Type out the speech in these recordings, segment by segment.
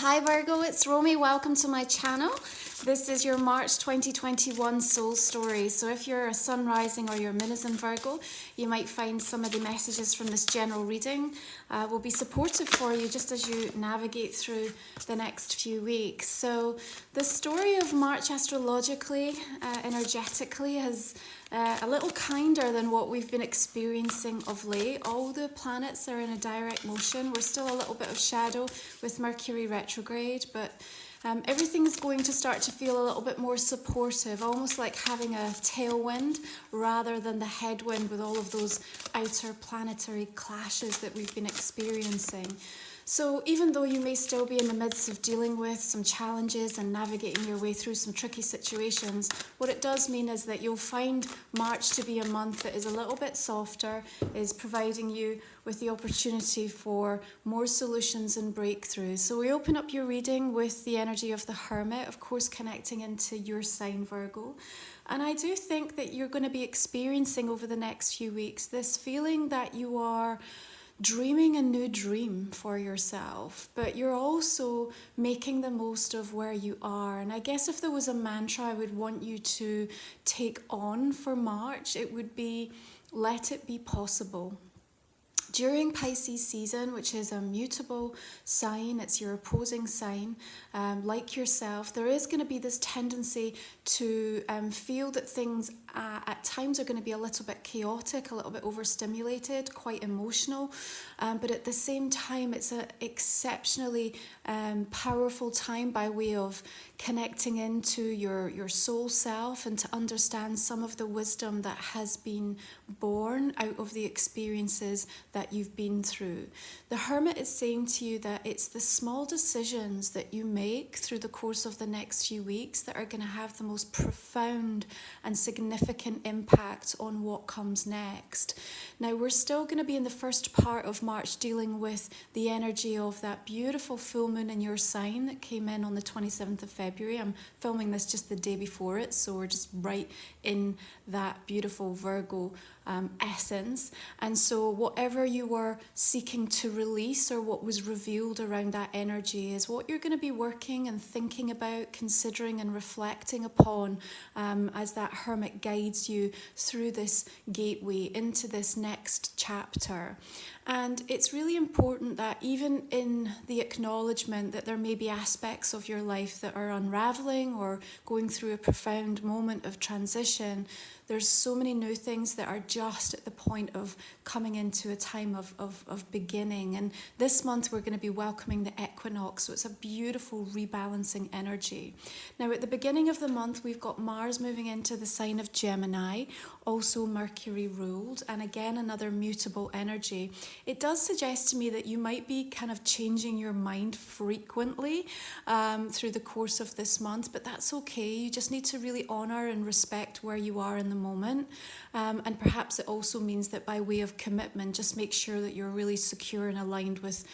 Hi Virgo, it's Romy. Welcome to my channel. This is your March 2021 soul story. So if you're a sun rising or your moon is in Virgo, you might find some of the messages from this general reading will be supportive for you just as you navigate through the next few weeks. So the story of March astrologically, energetically, is a little kinder than what we've been experiencing of late. All the planets are in a direct motion. We're still a little bit of shadow with Mercury retrograde, but everything is going to start to feel a little bit more supportive, almost like having a tailwind rather than the headwind with all of those outer planetary clashes that we've been experiencing. So even though you may still be in the midst of dealing with some challenges and navigating your way through some tricky situations, what it does mean is that you'll find March to be a month that is a little bit softer, is providing you with the opportunity for more solutions and breakthroughs. So we open up your reading with the energy of the Hermit, of course connecting into your sign, Virgo. And I do think that you're going to be experiencing over the next few weeks this feeling that you are dreaming a new dream for yourself, but you're also making the most of where you are. And I guess if there was a mantra I would want you to take on for March, it would be, let it be possible. During Pisces season, which is a mutable sign, it's your opposing sign, like yourself, there is going to be this tendency to feel that things at times are going to be a little bit chaotic, a little bit overstimulated, quite emotional, but at the same time it's an exceptionally powerful time by way of connecting into your soul self and to understand some of the wisdom that has been born out of the experiences that you've been through. The Hermit is saying to you that it's the small decisions that you make through the course of the next few weeks that are going to have the most profound and significant impact on what comes next. Now, we're still going to be in the first part of March dealing with the energy of that beautiful full moon in your sign that came in on the 27th of February. I'm filming this just the day before it, so we're just right in that beautiful Virgo essence. And so whatever you were seeking to release or what was revealed around that energy is what you're going to be working and thinking about, considering and reflecting upon as that Hermit guides you through this gateway into this next chapter. And it's really important that even in the acknowledgement that there may be aspects of your life that are unraveling or going through a profound moment of transition, there's so many new things that are just at the point of coming into a time of beginning. And this month we're going to be welcoming the equinox, so it's a beautiful rebalancing energy. Now at the beginning of the month we've got Mars moving into the sign of Gemini, also Mercury ruled, and again another mutable energy. It does suggest to me that you might be kind of changing your mind frequently through the course of this month, but that's okay. You just need to really honour and respect where you are in the moment. And perhaps it also means that by way of commitment, just make sure that you're really secure and aligned with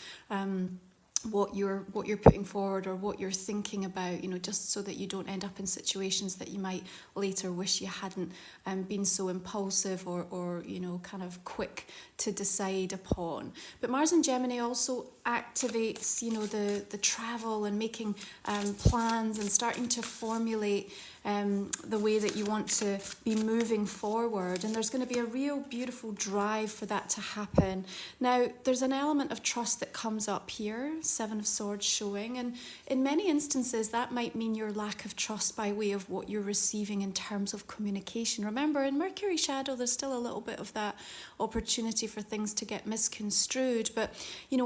what you're putting forward or what you're thinking about, just so that you don't end up in situations that you might later wish you hadn't been so impulsive or kind of quick to decide upon. But Mars in Gemini also activates the travel and making plans and starting to formulate the way that you want to be moving forward, and there's going to be a real beautiful drive for that to happen. Now there's an element of trust that comes up here, Seven of Swords showing, and in many instances that might mean your lack of trust by way of what you're receiving in terms of communication. Remember, in Mercury shadow there's still a little bit of that opportunity for things to get misconstrued, but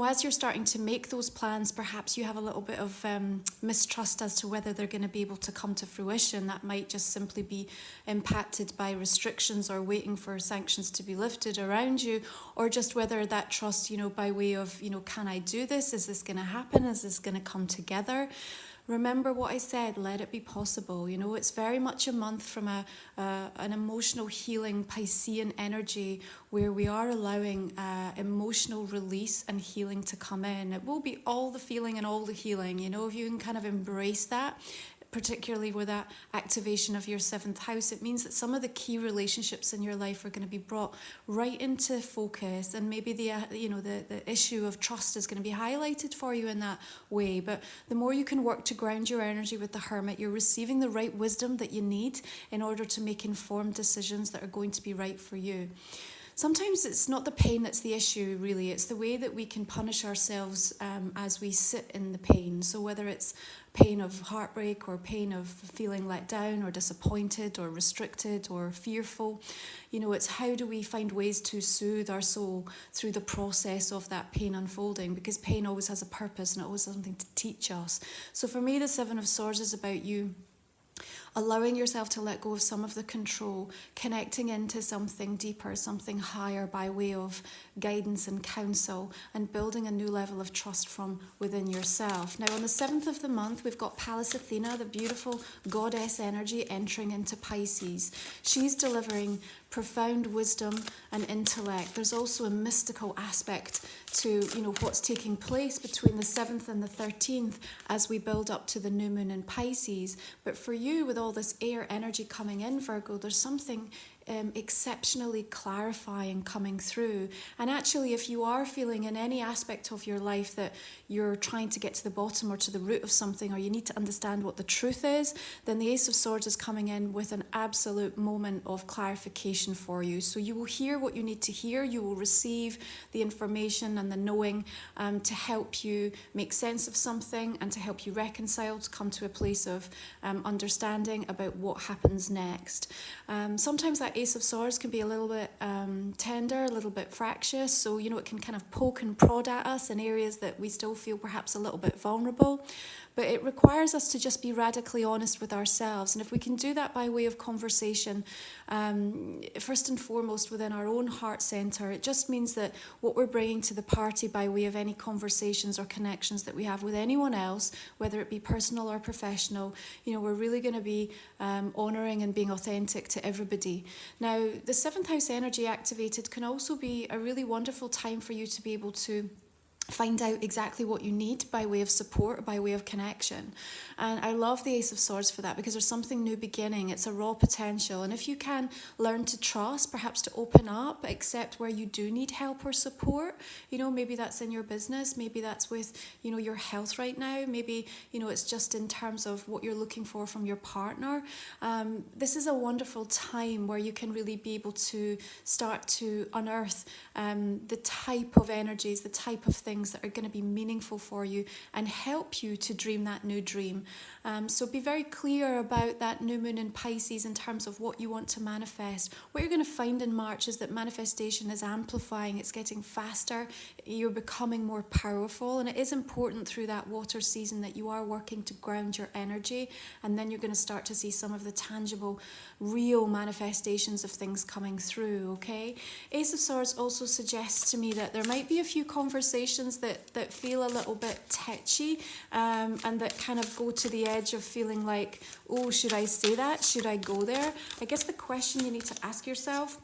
as you're starting to make those plans, perhaps you have a little bit of mistrust as to whether they're going to be able to come to fruition. That might just simply be impacted by restrictions or waiting for sanctions to be lifted around you, or just whether that trust, by way of, can I do this? Is this going to happen? Is this going to come together? Remember what I said, let it be possible. It's very much a month from an emotional healing Piscean energy where we are allowing emotional release and healing to come in. It will be all the feeling and all the healing, if you can kind of embrace that. particularly with that activation of your 7th house, it means that some of the key relationships in your life are going to be brought right into focus, and maybe the issue of trust is going to be highlighted for you in that way. But the more you can work to ground your energy with the Hermit, you're receiving the right wisdom that you need in order to make informed decisions that are going to be right for you. Sometimes it's not the pain that's the issue, really. It's the way that we can punish ourselves as we sit in the pain. So whether it's pain of heartbreak or pain of feeling let down or disappointed or restricted or fearful, it's how do we find ways to soothe our soul through the process of that pain unfolding, because pain always has a purpose and it always has something to teach us. So for me, the 7 of Swords is about you allowing yourself to let go of some of the control, connecting into something deeper, something higher by way of guidance and counsel, and building a new level of trust from within yourself. Now, on the 7th of the month, we've got Pallas Athena, the beautiful goddess energy, entering into Pisces. She's delivering profound wisdom and intellect. There's also a mystical aspect to what's taking place between the 7th and the 13th as we build up to the new moon in Pisces. But for you, with all this air energy coming in, Virgo, there's something exceptionally clarifying coming through. And actually, if you are feeling in any aspect of your life that you're trying to get to the bottom or to the root of something, or you need to understand what the truth is, then the Ace of Swords is coming in with an absolute moment of clarification for you. So you will hear what you need to hear, you will receive the information and the knowing to help you make sense of something and to help you reconcile, to come to a place of understanding about what happens next. Sometimes that Ace of Swords can be a little bit tender, a little bit fractious, so it can kind of poke and prod at us in areas that we still feel perhaps a little bit vulnerable. But it requires us to just be radically honest with ourselves. And if we can do that by way of conversation, first and foremost within our own heart centre, it just means that what we're bringing to the party by way of any conversations or connections that we have with anyone else, whether it be personal or professional, we're really going to be honouring and being authentic to everybody. Now, the 7th house energy activated can also be a really wonderful time for you to be able to find out exactly what you need by way of support, by way of connection. And I love the Ace of Swords for that, because there's something new beginning. It's a raw potential. And if you can learn to trust, perhaps to open up, accept where you do need help or support, maybe that's in your business, maybe that's with, your health right now, maybe, it's just in terms of what you're looking for from your partner. This is a wonderful time where you can really be able to start to unearth the type of energies, the type of things that are going to be meaningful for you and help you to dream that new dream. So be very clear about that new moon in Pisces in terms of what you want to manifest. What you're going to find in March is that manifestation is amplifying, it's getting faster, you're becoming more powerful, and it is important through that water season that you are working to ground your energy, and then you're going to start to see some of the tangible, real manifestations of things coming through, okay? Ace of Swords also suggests to me that there might be a few conversations that feel a little bit tetchy, and that kind of go to the edge of feeling like, oh, should I say that? Should I go there? I guess the question you need to ask yourself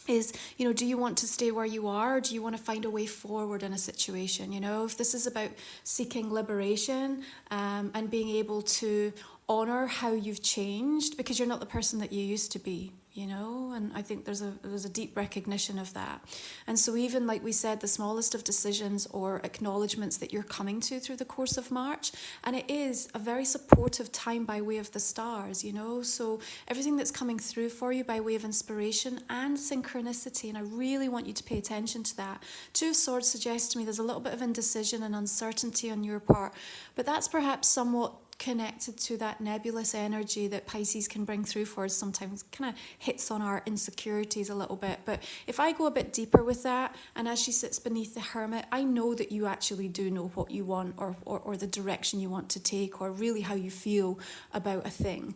is, do you want to stay where you are, or do you want to find a way forward in a situation? If this is about seeking liberation and being able to honour how you've changed, because you're not the person that you used to be, and I think there's a deep recognition of that. And so even like we said, the smallest of decisions or acknowledgements that you're coming to through the course of March, and it is a very supportive time by way of the stars, so everything that's coming through for you by way of inspiration and synchronicity, and I really want you to pay attention to that. 2 of Swords suggests to me there's a little bit of indecision and uncertainty on your part, but that's perhaps somewhat connected to that nebulous energy that Pisces can bring through for us sometimes. Kind of hits on our insecurities a little bit. But if I go a bit deeper with that, and as she sits beneath the Hermit, I know that you actually do know what you want, or the direction you want to take, or really how you feel about a thing,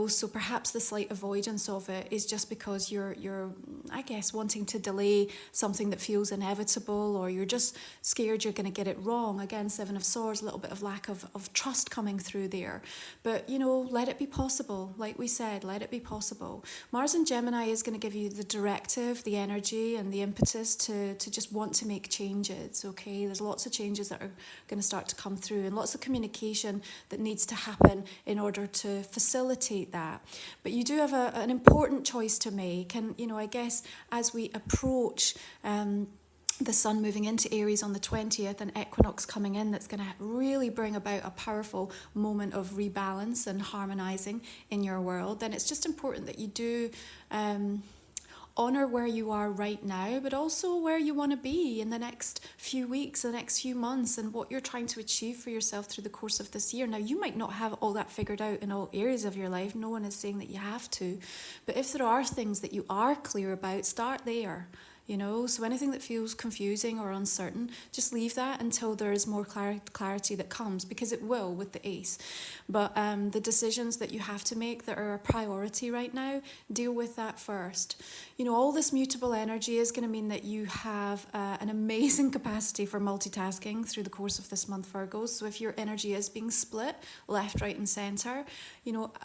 so perhaps the slight avoidance of it is just because you're I guess wanting to delay something that feels inevitable, or you're just scared you're going to get it wrong. Again, 7 of Swords, a little bit of lack of trust coming through there. But, let it be possible. Like we said, let it be possible. Mars in Gemini is going to give you the directive, the energy and the impetus to just want to make changes, okay? There's lots of changes that are going to start to come through and lots of communication that needs to happen in order to facilitate that. But you do have an important choice to make. And, I guess as we approach the sun moving into Aries on the 20th and equinox coming in, that's going to really bring about a powerful moment of rebalance and harmonizing in your world, then it's just important that you do honor where you are right now, but also where you want to be in the next few weeks, the next few months, and what you're trying to achieve for yourself through the course of this year. Now, you might not have all that figured out in all areas of your life. No one is saying that you have to. But if there are things that you are clear about, start there. So anything that feels confusing or uncertain, just leave that until there is more clarity that comes, because it will with the ace. But the decisions that you have to make that are a priority right now, deal with that first. All this mutable energy is going to mean that you have an amazing capacity for multitasking through the course of this month, Virgos. So if your energy is being split left, right and centre,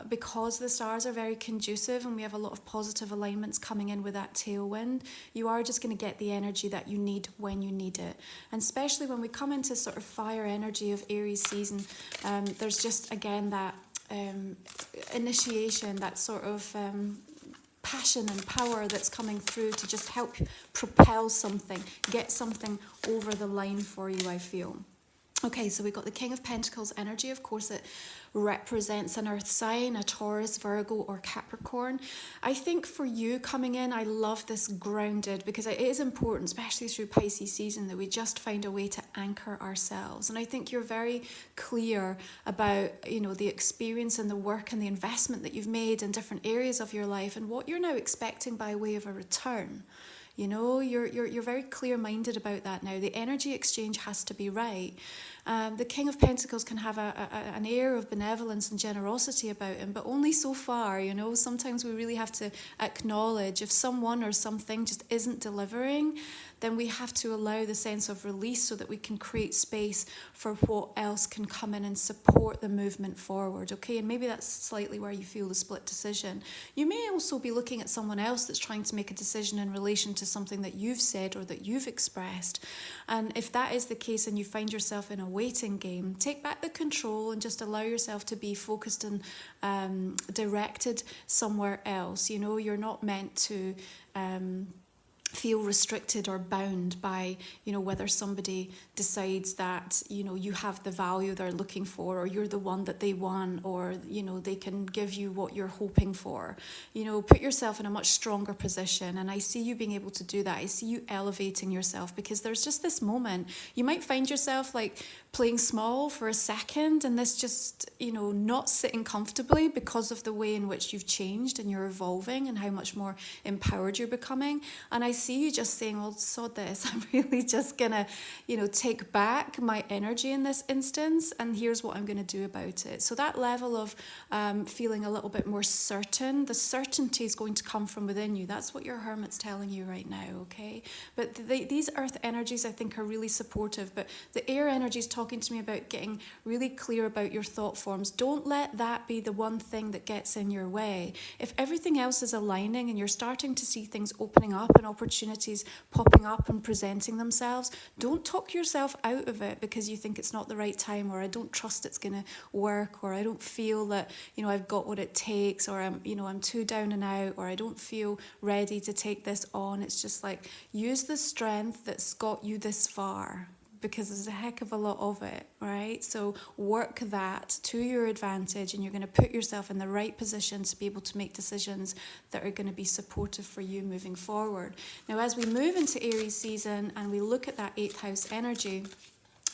because the stars are very conducive and we have a lot of positive alignments coming in with that tailwind, you are just going to get the energy that you need when you need it. And especially when we come into sort of fire energy of Aries season, there's just again that initiation, that sort of passion and power that's coming through to just help propel something, get something over the line for you, I feel. Okay, so we've got the King of Pentacles energy. Of course, it represents an earth sign, a Taurus, Virgo or Capricorn. I think for you coming in, I love this grounded, because it is important, especially through Pisces season, that we just find a way to anchor ourselves. And I think you're very clear about, the experience and the work and the investment that you've made in different areas of your life and what you're now expecting by way of a return. You're very clear-minded about that now. The energy exchange has to be right. The King of Pentacles can have an air of benevolence and generosity about him, but only so far, Sometimes we really have to acknowledge if someone or something just isn't delivering, then we have to allow the sense of release so that we can create space for what else can come in and support the movement forward, okay? And maybe that's slightly where you feel the split decision. You may also be looking at someone else that's trying to make a decision in relation to something that you've said or that you've expressed. And if that is the case and you find yourself in a waiting game, take back the control and just allow yourself to be focused and directed somewhere else. You're not meant to feel restricted or bound by, whether somebody decides that, you have the value they're looking for, or you're the one that they want, or, they can give you what you're hoping for. Put yourself in a much stronger position. And I see you being able to do that. I see you elevating yourself, because there's just this moment. You might find yourself like playing small for a second, and this just, not sitting comfortably because of the way in which you've changed and you're evolving and how much more empowered you're becoming. And I see you just saying, well, sod this. I'm really just gonna, take back my energy in this instance, and here's what I'm gonna do about it. So that level of feeling a little bit more certain, the certainty is going to come from within you. That's what your Hermit's telling you right now, okay? But these earth energies, I think, are really supportive. But the air energies talking to me about getting really clear about your thought forms. Don't let that be the one thing that gets in your way. If everything else is aligning and you're starting to see things opening up and opportunities popping up and presenting themselves, don't talk yourself out of it because you think it's not the right time, or I don't trust it's going to work, or I don't feel that, I've got what it takes, or I'm too down and out, or I don't feel ready to take this on. It's just like, use the strength that's got you this far, because there's a heck of a lot of it, right? So work that to your advantage, and you're going to put yourself in the right position to be able to make decisions that are going to be supportive for you moving forward. Now, as we move into Aries season and we look at that 8th house energy,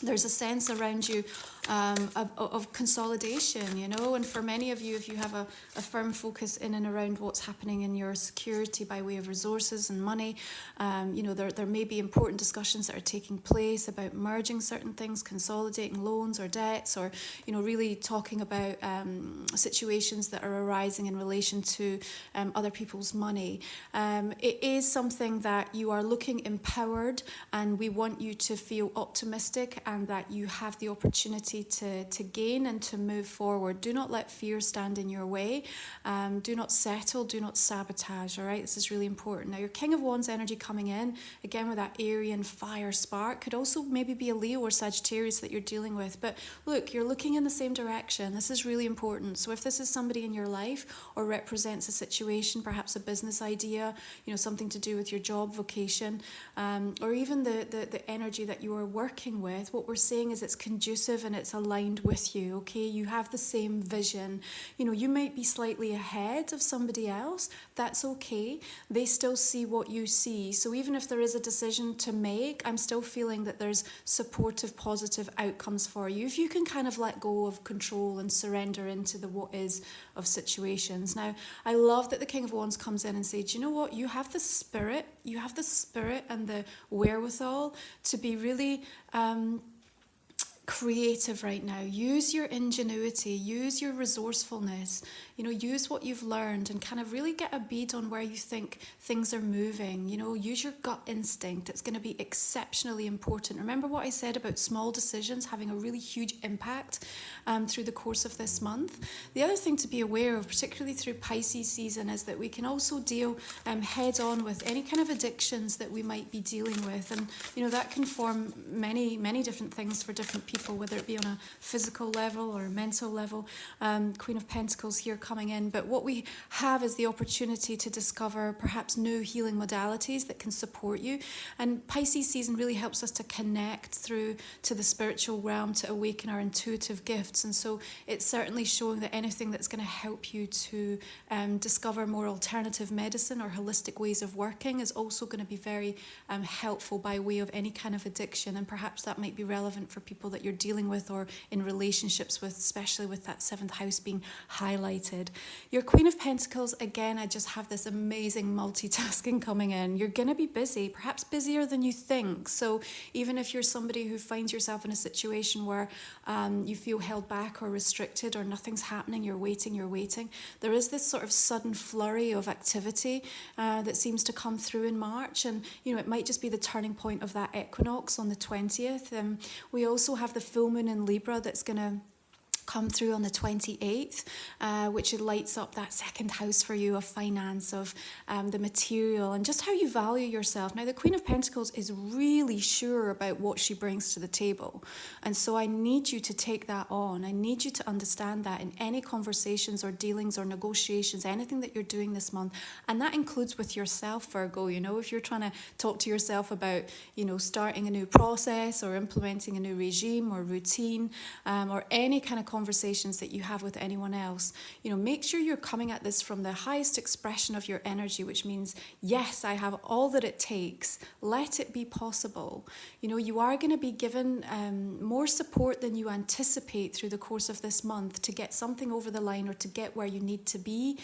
there's a sense around you of consolidation, and for many of you, if you have a firm focus in and around what's happening in your security by way of resources and money, there may be important discussions that are taking place about merging certain things, consolidating loans or debts, or, really talking about situations that are arising in relation to other people's money. It is something that you are looking empowered, and we want you to feel optimistic and that you have the opportunity to gain and to move forward. Do not let fear stand in your way. Do not settle. Do not sabotage, all right? This is really important. Now, your King of Wands energy coming in, again with that Aryan fire spark, could also maybe be a Leo or Sagittarius that you're dealing with. But look, you're looking in the same direction. This is really important. So if this is somebody in your life or represents a situation, perhaps a business idea, something to do with your job, vocation, or even the energy that you are working with, what we're saying is it's conducive and it's aligned with you, okay? You have the same vision. You might be slightly ahead of somebody else. That's okay. They still see what you see. So even if there is a decision to make, I'm still feeling that there's supportive, positive outcomes for you. If you can kind of let go of control and surrender into the what is of situations. Now, I love that the King of Wands comes in and says, you know what? You have the spirit and the wherewithal to be really creative right now. Use your ingenuity, use your resourcefulness, use what you've learned and kind of really get a bead on where you think things are moving. Use your gut instinct. It's going to be exceptionally important. Remember what I said about small decisions having a really huge impact through the course of this month. The other thing to be aware of, particularly through Pisces season, is that we can also deal head on with any kind of addictions that we might be dealing with. And, that can form many, many different things for different people, whether it be on a physical level or a mental level. Queen of Pentacles here coming in. But what we have is the opportunity to discover perhaps new healing modalities that can support you. And Pisces season really helps us to connect through to the spiritual realm, to awaken our intuitive gifts. And so it's certainly showing that anything that's going to help you to discover more alternative medicine or holistic ways of working is also going to be very helpful by way of any kind of addiction. And perhaps that might be relevant for people that you're dealing with or in relationships with, especially with that 7th house being highlighted. Your Queen of Pentacles, again, I just have this amazing multitasking coming in. You're going to be busy, perhaps busier than you think. So even if you're somebody who finds yourself in a situation where you feel held back or restricted or nothing's happening, you're waiting, there is this sort of sudden flurry of activity that seems to come through in March. And, it might just be the turning point of that equinox on the 20th. We also have the full moon in Libra that's going to come through on the 28th, which lights up that 2nd house for you of finance, of the material and just how you value yourself. Now, the Queen of Pentacles is really sure about what she brings to the table. And so I need you to take that on. I need you to understand that in any conversations or dealings or negotiations, anything that you're doing this month. And that includes with yourself, Virgo. If you're trying to talk to yourself about, starting a new process or implementing a new regime or routine or any kind of conversations that you have with anyone else, make sure you're coming at this from the highest expression of your energy, which means, yes, I have all that it takes. Let it be possible. You are going to be given more support than you anticipate through the course of this month to get something over the line or to get where you need to be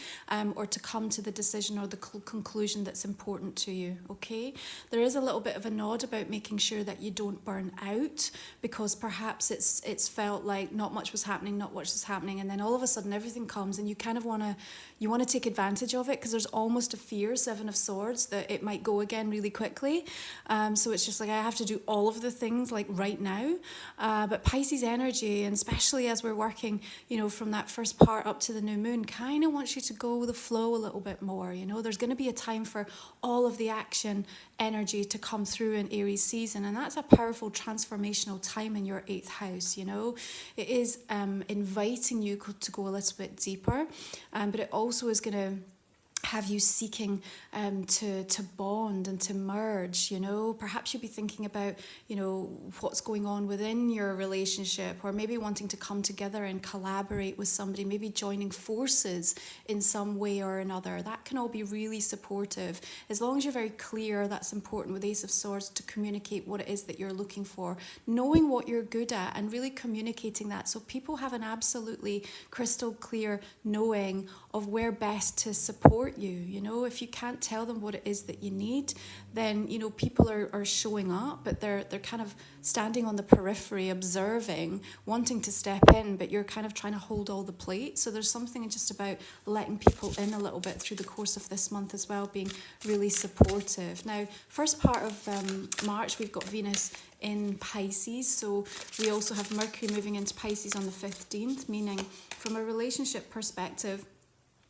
or to come to the decision or the conclusion that's important to you, okay? There is a little bit of a nod about making sure that you don't burn out, because perhaps it's felt like not much was happening, and then all of a sudden everything comes and you kind of want to take advantage of it, because there's almost a fear, 7 of Swords, that it might go again really quickly. So it's just like I have to do all of the things like right now. But Pisces energy, and especially as we're working, from that first part up to the new moon, kind of wants you to go with the flow a little bit more. There's going to be a time for all of the action energy to come through in Aries season, and that's a powerful transformational time in your 8th house. It is inviting you to go a little bit deeper, but it also is going to have you seeking to bond and to merge. Perhaps you'll be thinking about what's going on within your relationship, or maybe wanting to come together and collaborate with somebody, maybe joining forces in some way or another. That can all be really supportive, as long as you're very clear. That's important with Ace of Swords, to communicate what it is that you're looking for, knowing what you're good at and really communicating that, so people have an absolutely crystal clear knowing of where best to support you. You know, if you can't tell them what it is that you need, then, you know, people are showing up, but they're kind of standing on the periphery, observing, wanting to step in, but you're kind of trying to hold all the plate. So there's something just about letting people in a little bit through the course of this month as well, being really supportive. Now, first part of March, we've got Venus in Pisces, so we also have Mercury moving into Pisces on the 15th, meaning from a relationship perspective,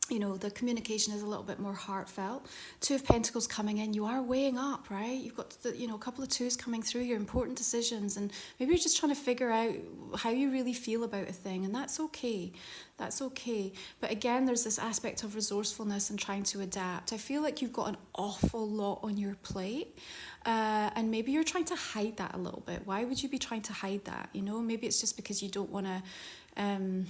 you know, the communication is a little bit more heartfelt. Two of Pentacles coming in, you are weighing up, right? You've got, you know, a couple of twos coming through, your important decisions, and maybe you're just trying to figure out how you really feel about a thing, and that's okay. That's okay. But again, there's this aspect of resourcefulness and trying to adapt. I feel like you've got an awful lot on your plate, and maybe you're trying to hide that a little bit. Why would you be trying to hide that? You know, maybe it's just because you don't want to...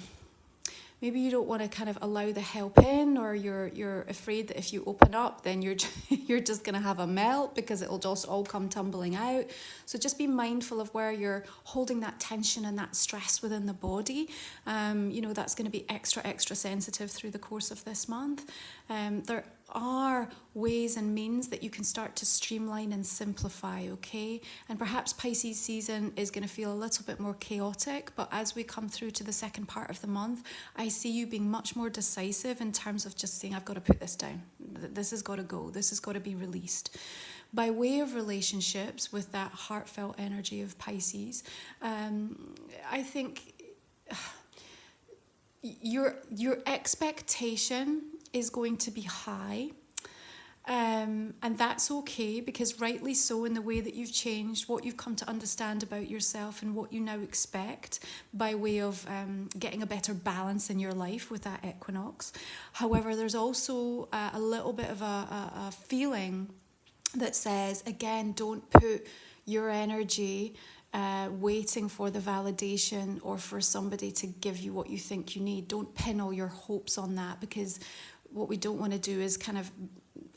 maybe you don't want to kind of allow the help in, or you're afraid that if you open up, then you're just going to have a melt because it'll just all come tumbling out. So just be mindful of where you're holding that tension and that stress within the body. You know, that's going to be extra sensitive through the course of this month. There are ways and means that you can start to streamline and simplify, okay? And perhaps Pisces season is going to feel a little bit more chaotic, but as we come through to the second part of the month, I see you being much more decisive in terms of just saying, I've got to put this down. This has got to go. This has got to be released. By way of relationships with that heartfelt energy of Pisces, I think your expectation is going to be high, and that's okay, because rightly so, in the way that you've changed, what you've come to understand about yourself and what you now expect by way of getting a better balance in your life with that equinox. However, there's also a little bit of a feeling that says, again, don't put your energy waiting for the validation or for somebody to give you what you think you need. Don't pin all your hopes on that, because what we don't want to do is kind of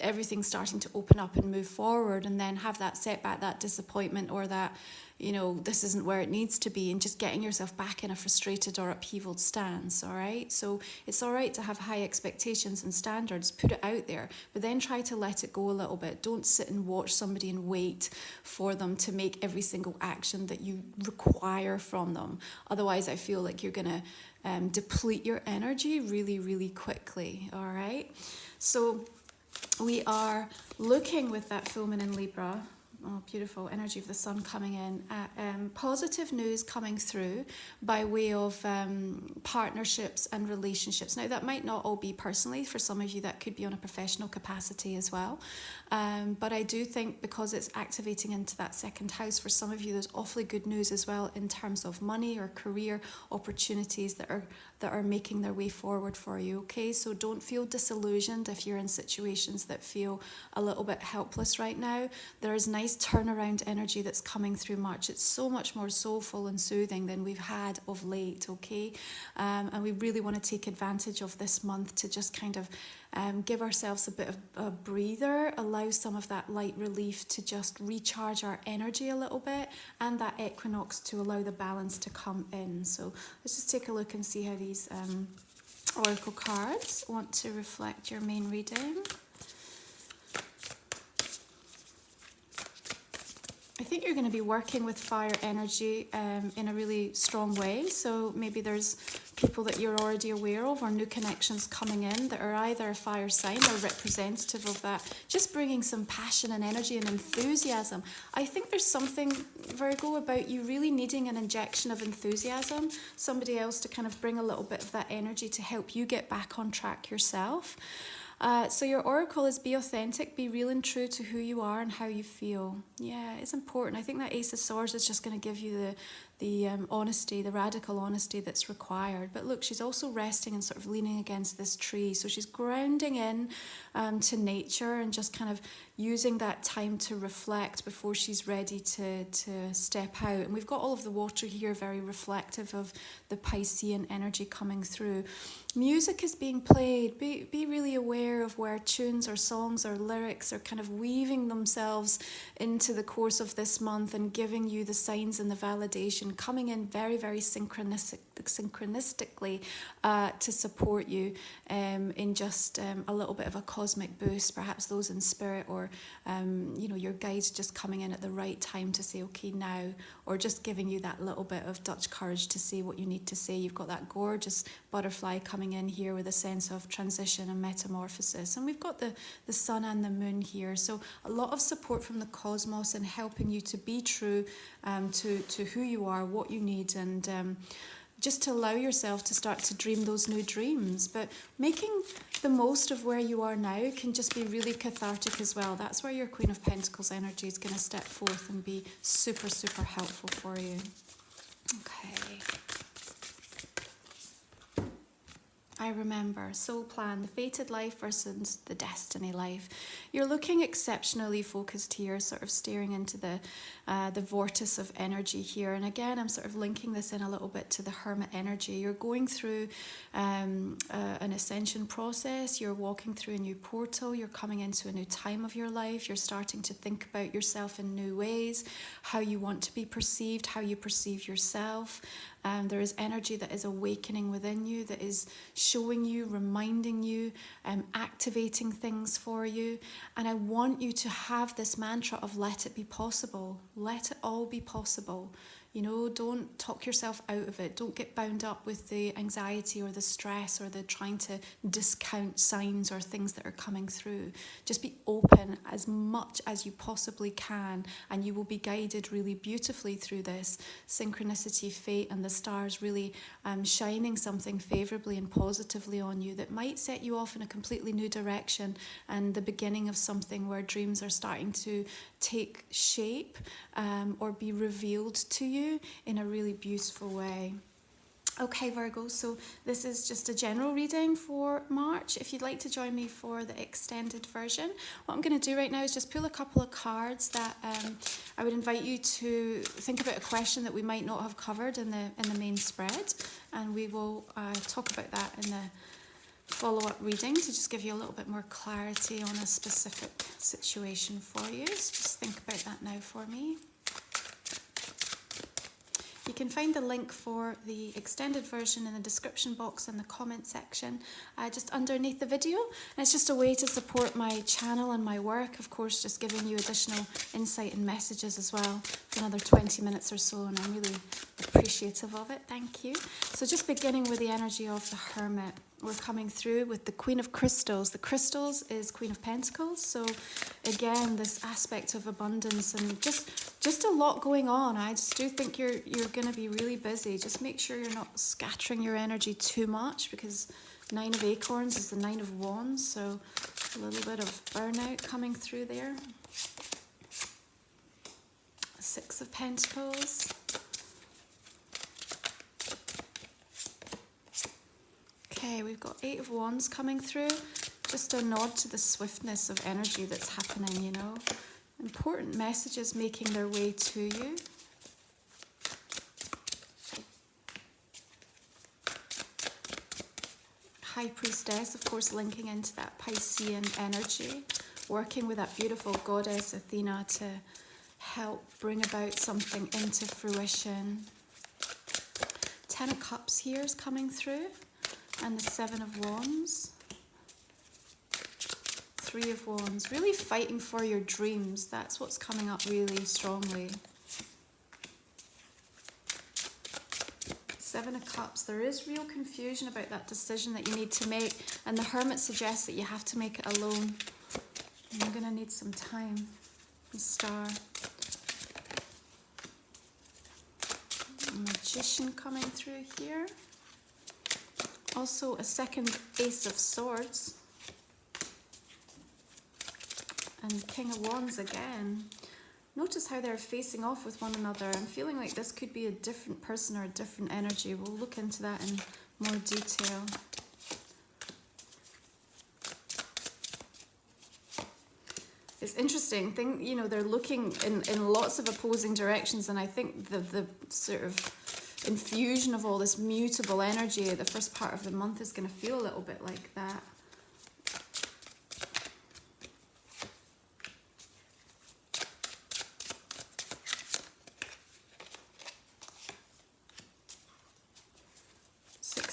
everything starting to open up and move forward and then have that setback, that disappointment, or that, you know, this isn't where it needs to be, and just getting yourself back in a frustrated or upheavaled stance, all right? So it's all right to have high expectations and standards, put it out there, but then try to let it go a little bit. Don't sit and watch somebody and wait for them to make every single action that you require from them. Otherwise, I feel like you're going to deplete your energy really quickly, all right? So we are looking with that full moon in Libra, oh, beautiful energy of the sun coming in, positive news coming through by way of partnerships and relationships. Now, that might not all be personally. For some of you, that could be on a professional capacity as well. But I do think because it's activating into that second house, for some of you, there's awfully good news as well in terms of money or career opportunities that are making their way forward for you, okay? So don't feel disillusioned if you're in situations that feel a little bit helpless right now. There is nice turnaround energy that's coming through March. It's so much more soulful and soothing than we've had of late, okay? And we really want to take advantage of this month to just kind of give ourselves a bit of a breather, allow some of that light relief to just recharge our energy a little bit, and that equinox to allow the balance to come in. So let's just take a look and see how these oracle cards want to reflect your main reading. I think you're going to be working with fire energy in a really strong way. So maybe there's people that you're already aware of, or new connections coming in that are either a fire sign or representative of that. Just bringing some passion and energy and enthusiasm. I think there's something, Virgo, about you really needing an injection of enthusiasm. Somebody else to kind of bring a little bit of that energy to help you get back on track yourself. So your oracle is be authentic, be real and true to who you are and how you feel. Yeah, it's important. I think that Ace of Swords is just going to give you the honesty, the radical honesty that's required. But look, she's also resting and sort of leaning against this tree. So she's grounding in to nature and just kind of using that time to reflect before she's ready to step out. And we've got all of the water here, very reflective of the Piscean energy coming through. Music is being played. Be really aware of where tunes or songs or lyrics are kind of weaving themselves into the course of this month and giving you the signs and the validation coming in very, very synchronistically to support you in just a little bit of a cosmic boost, perhaps those in spirit, or your guides just coming in at the right time to say, okay, now, or just giving you that little bit of Dutch courage to say what you need to say. You've got that gorgeous butterfly coming in here with a sense of transition and metamorphosis, and we've got the sun and the moon here, so a lot of support from the cosmos in helping you to be true to who you are, what you need, and just to allow yourself to start to dream those new dreams. But making the most of where you are now can just be really cathartic as well. That's where your Queen of Pentacles energy is going to step forth and be super, super helpful for you. Okay. I remember, soul plan, the fated life versus the destiny life. You're looking exceptionally focused here, sort of staring into the vortice of energy here. And again, I'm sort of linking this in a little bit to the Hermit energy. You're going through an ascension process. You're walking through a new portal. You're coming into a new time of your life. You're starting to think about yourself in new ways, how you want to be perceived, how you perceive yourself. There is energy that is awakening within you, that is showing you, reminding you, activating things for you. And I want you to have this mantra of let it be possible. Let it all be possible. You know, don't talk yourself out of it. Don't get bound up with the anxiety or the stress or the trying to discount signs or things that are coming through. Just be open as much as you possibly can, and you will be guided really beautifully through this. Synchronicity, fate, and the stars really shining something favourably and positively on you that might set you off in a completely new direction, and the beginning of something where dreams are starting to take shape or be revealed to you in a really beautiful way. Okay, Virgo, so this is just a general reading for March. If you'd like to join me for the extended version, what I'm going to do right now is just pull a couple of cards that I would invite you to think about a question that we might not have covered in the main spread, and we will talk about that in the follow-up reading to just give you a little bit more clarity on a specific situation for you. So just think about that now for me. You can find the link for the extended version in the description box in the comment section, just underneath the video. And it's just a way to support my channel and my work, of course, just giving you additional insight and messages as well for another 20 minutes or so, and I'm really appreciative of it. Thank you. So just beginning with the energy of the Hermit. We're coming through with the Queen of Crystals. The Crystals is Queen of Pentacles. So again, this aspect of abundance and just a lot going on. I just do think you're going to be really busy. Just make sure you're not scattering your energy too much, because Nine of Acorns is the Nine of Wands. So a little bit of burnout coming through there. Six of Pentacles. Okay, we've got Eight of Wands coming through. Just a nod to the swiftness of energy that's happening, you know. Important messages making their way to you. High Priestess, of course, linking into that Piscean energy, working with that beautiful goddess Athena to help bring about something into fruition. Ten of Cups here is coming through. And the Seven of Wands, Three of Wands, really fighting for your dreams. That's what's coming up really strongly. Seven of Cups, there is real confusion about that decision that you need to make, and the Hermit suggests that you have to make it alone. You're going to need some time. The Star. Magician coming through here. Also a second Ace of Swords. And King of Wands again. Notice how they're facing off with one another. I'm feeling like this could be a different person or a different energy. We'll look into that in more detail. It's interesting. You know, they're looking in lots of opposing directions, and I think the sort of infusion of all this mutable energy at the first part of the month is going to feel a little bit like that.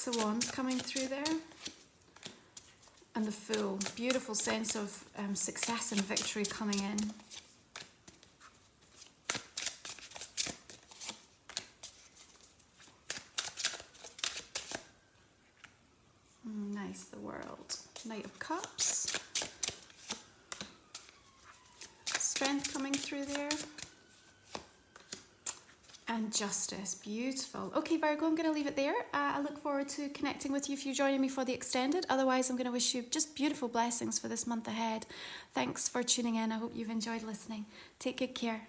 Six of Wands coming through there. And the Fool. Beautiful sense of success and victory coming in. Nice, the World. Knight of Cups. Strength coming through there. And Justice. Beautiful. Okay, Virgo, I'm going to leave it there. I look forward to connecting with you if you're joining me for the extended. Otherwise, I'm going to wish you just beautiful blessings for this month ahead. Thanks for tuning in. I hope you've enjoyed listening. Take good care.